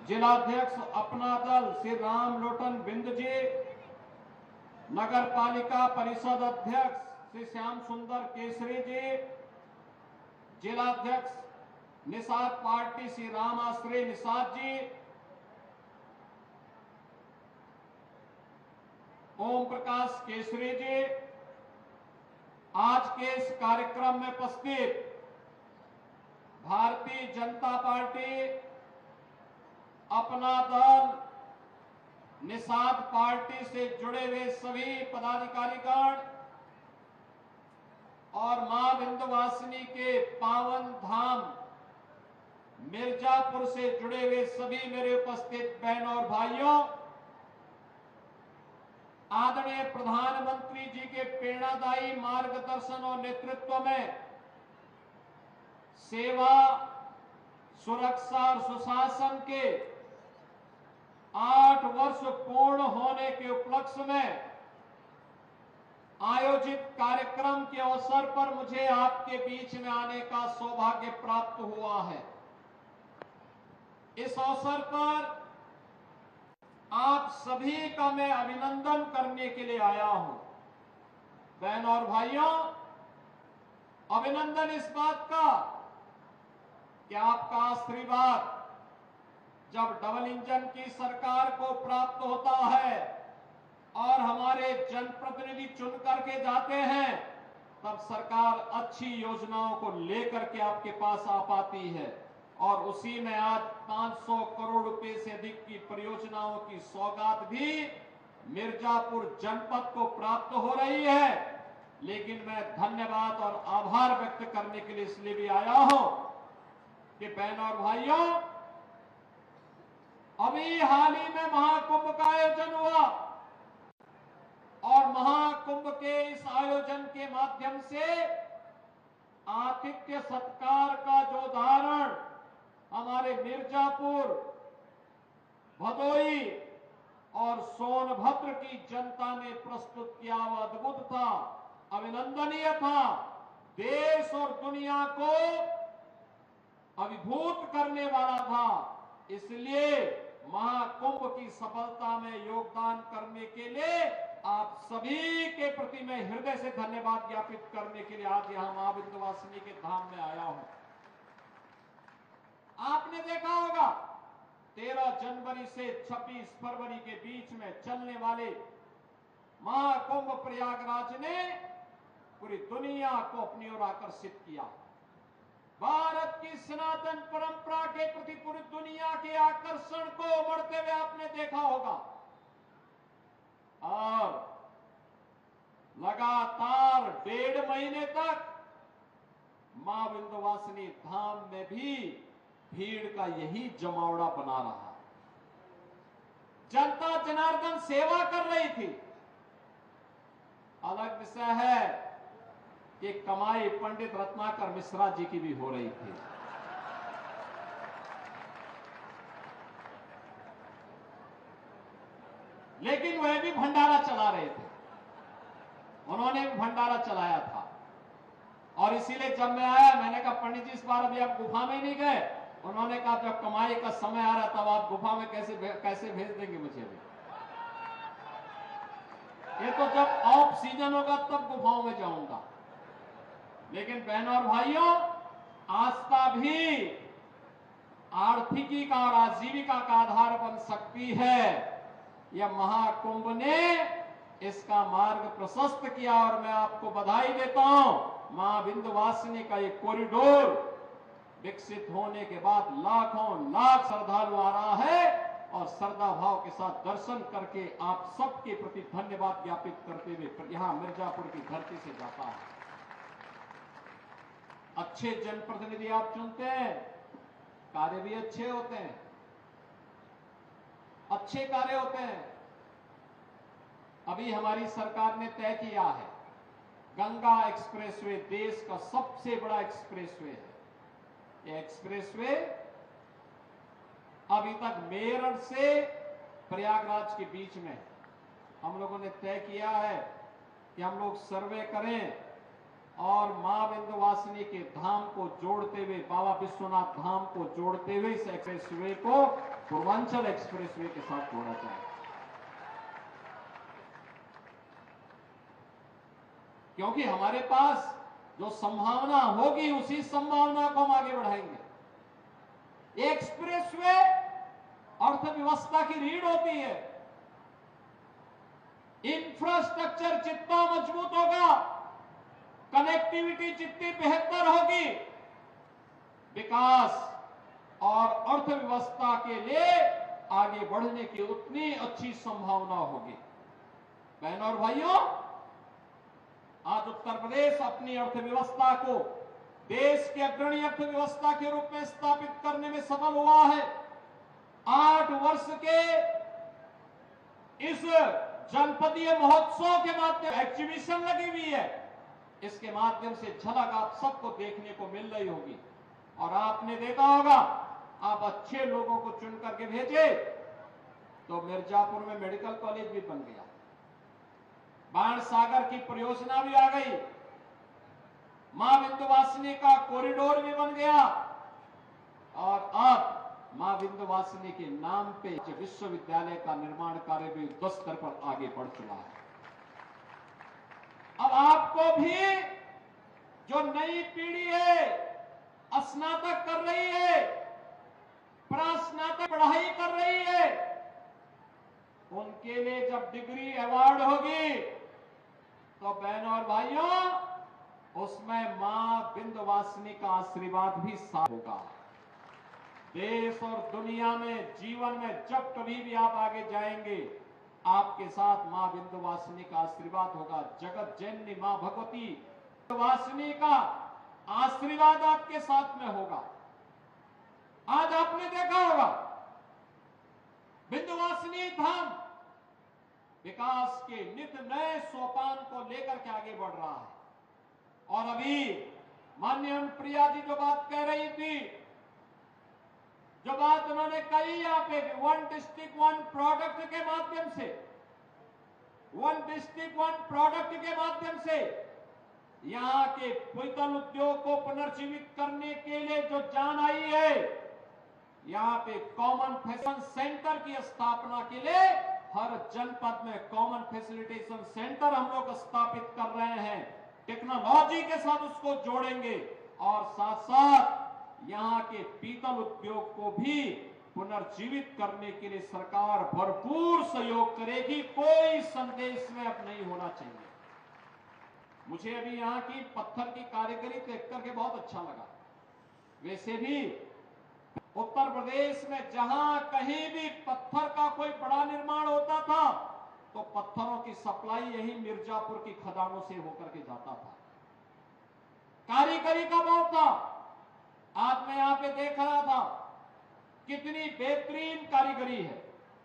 जिलाध्यक्ष अपना दल श्री राम लोटन बिंद जी, नगर पालिका परिषद अध्यक्ष श्री श्याम सुंदर केसरी जी, जिलाध्यक्ष निषाद पार्टी श्री राम आश्रय निषाद जी, ओम प्रकाश केसरी जी, आज के इस कार्यक्रम में उपस्थित भारतीय जनता पार्टी, अपना दल, निषाद पार्टी से जुड़े हुए सभी पदाधिकारीगण और मां विंध्यवासिनी के पावन धाम मिर्जापुर से जुड़े हुए सभी मेरे उपस्थित बहनों और भाइयों, आदरणीय प्रधानमंत्री जी के प्रेरणादायी मार्गदर्शन और नेतृत्व में सेवा, सुरक्षा और सुशासन के 8 वर्ष पूर्ण होने के उपलक्ष्य में आयोजित कार्यक्रम के अवसर पर मुझे आपके बीच में आने का सौभाग्य प्राप्त हुआ है। इस अवसर पर आप सभी का मैं अभिनंदन करने के लिए आया हूं। बहनों और भाइयों, अभिनंदन इस बात का कि आपका आशीर्वाद जब डबल इंजन की सरकार को प्राप्त होता है और हमारे जनप्रतिनिधि चुन करके जाते हैं, तब सरकार अच्छी योजनाओं को लेकर के आपके पास आ पाती है। और उसी में आज 500 करोड़ रुपए से अधिक की परियोजनाओं की सौगात भी मिर्जापुर जनपद को प्राप्त हो रही है। लेकिन मैं धन्यवाद और आभार व्यक्त करने के लिए इसलिए भी आया हूं कि बहनों और भाइयों, अभी हाल ही में महाकुंभ का आयोजन हुआ और महाकुंभ के इस आयोजन के माध्यम से आतिथ्य सत्कार का जो उदाहरण हमारे मिर्जापुर, भदोई और सोनभद्र की जनता ने प्रस्तुत किया, वह अद्भुत था, अभिनंदनीय था, देश और दुनिया को अभिभूत करने वाला था। इसलिए महाकुंभ की सफलता में योगदान करने के लिए आप सभी के प्रति मैं हृदय से धन्यवाद ज्ञापित करने के लिए आज यहां मां विंध्यवासिनी के धाम में आया हूं। आपने देखा होगा 13 जनवरी से 26 फरवरी के बीच में चलने वाले महाकुंभ प्रयागराज ने पूरी दुनिया को अपनी ओर आकर्षित किया। भारत की सनातन परंपरा के प्रति पूरी दुनिया के आकर्षण को उमड़ते हुए आपने देखा होगा और लगातार 1.5 महीने तक मां विंध्यवासिनी धाम में भी भीड़ का यही जमावड़ा बना रहा। जनता जनार्दन सेवा कर रही थी। अलग विषय है कि कमाई पंडित रत्नाकर मिश्रा जी की भी हो रही थी। लेकिन वह भी भंडारा चला रहे थे, उन्होंने भी भंडारा चलाया था। और इसीलिए जब मैं आया, मैंने कहा पंडित जी इस बार अभी आप गुफा में नहीं गए? उन्होंने कहा जब कमाई का समय आ रहा तब आप गुफा में कैसे भेज देंगे मुझे अभी? ये तो जब ऑफ सीजन होगा तब गुफाओं में जाऊंगा। लेकिन बहनों और भाइयों, आस्था भी आर्थिकी का और आजीविका का आधार बन सकती है। यह महाकुंभ ने इसका मार्ग प्रशस्त किया और मैं आपको बधाई देता हूं। मां विंध्यवासिनी का ये कॉरिडोर विकसित होने के बाद लाखों लाख श्रद्धालु आ रहा है और श्रद्धा भाव के साथ दर्शन करके आप सबके प्रति धन्यवाद ज्ञापित करते हुए यहां मिर्जापुर की धरती से जाता है। अच्छे जनप्रतिनिधि आप चुनते हैं, कार्य भी अच्छे होते हैं, अच्छे कार्य होते हैं। अभी हमारी सरकार ने तय किया है, गंगा एक्सप्रेसवे देश का सबसे बड़ा एक्सप्रेसवे है। यह एक्सप्रेसवे अभी तक मेरठ से प्रयागराज के बीच में हम लोगों ने तय किया है कि हम लोग सर्वे करें और मां विंध्यवासिनी के धाम को जोड़ते हुए, बाबा विश्वनाथ धाम को जोड़ते हुए इस एक्सप्रेसवे को पूर्वांचल एक्सप्रेसवे के साथ जोड़ा जाए, क्योंकि हमारे पास जो संभावना होगी उसी संभावना को हम आगे बढ़ाएंगे। एक्सप्रेसवे अर्थव्यवस्था की रीढ़ होती है। इंफ्रास्ट्रक्चर जितना मजबूत होगा, कनेक्टिविटी जितनी बेहतर होगी, विकास और अर्थव्यवस्था के लिए आगे बढ़ने की उतनी अच्छी संभावना होगी। बहनों और भाइयों, आज उत्तर प्रदेश अपनी अर्थव्यवस्था को देश की अग्रणी अर्थव्यवस्था के रूप में स्थापित करने में सफल हुआ है। 8 वर्ष के इस जनपदीय महोत्सव के माध्यम एग्जीबिशन लगी हुई है, इसके माध्यम से झलक आप सबको देखने को मिल रही होगी। और आपने देखा होगा, आप अच्छे लोगों को चुन करके भेजे तो मिर्जापुर में मेडिकल कॉलेज भी बन गया, बाण सागर की परियोजना भी आ गई, मां विंध्यवासिनी का कॉरिडोर भी बन गया, और अब मां विंध्यवासिनी के नाम पे विश्वविद्यालय का निर्माण कार्य भी युद्ध स्तर पर आगे बढ़ चुका है। अब आपको भी जो नई पीढ़ी है, स्नातक कर रही है, प्रास्नातक पढ़ाई कर रही है, उनके लिए जब डिग्री अवार्ड होगी तो बहनों और भाइयों, उसमें मां विंध्यवासिनी का आशीर्वाद भी साथ होगा। देश और दुनिया में, जीवन में जब कभी भी आप आगे जाएंगे, आपके साथ मां विंध्यवासिनी का आशीर्वाद होगा। जगत जननी मां भगवती विंध्यवासिनी का आशीर्वाद आपके साथ में होगा। आज आपने देखा होगा, विंध्यवासिनी धाम विकास के नित नए सोपान को लेकर के आगे बढ़ रहा है। और अभी माननीय प्रिया जी जो बात कह रही थी, जो बात उन्होंने कही यहाँ पे, 1 डिस्ट्रिक्ट 1 प्रोडक्ट के माध्यम से, 1 डिस्ट्रिक्ट 1 प्रोडक्ट के माध्यम से यहाँ के पीतल उद्योग को पुनर्जीवित करने के लिए जो जान आई है, यहाँ पे कॉमन फैसिलिटेशन सेंटर की स्थापना के लिए हर जनपद में कॉमन फैसिलिटेशन सेंटर हम लोग स्थापित कर रहे हैं। टेक्नोलॉजी के साथ उसको जोड़ेंगे और साथ साथ यहाँ के पीतल उद्योग को भी पुनर्जीवित करने के लिए सरकार भरपूर सहयोग करेगी। कोई संदेश में अब नहीं होना चाहिए। मुझे अभी यहाँ की पत्थर की कारीगरी देख करके बहुत अच्छा लगा। वैसे भी उत्तर प्रदेश में जहां कहीं भी पत्थर का कोई बड़ा निर्माण होता था तो पत्थरों की सप्लाई यही मिर्जापुर की खदानों से होकर के जाता था। कारीगरी का बहुत था। आज मैं यहां पे देख रहा था कितनी बेहतरीन कारीगरी है।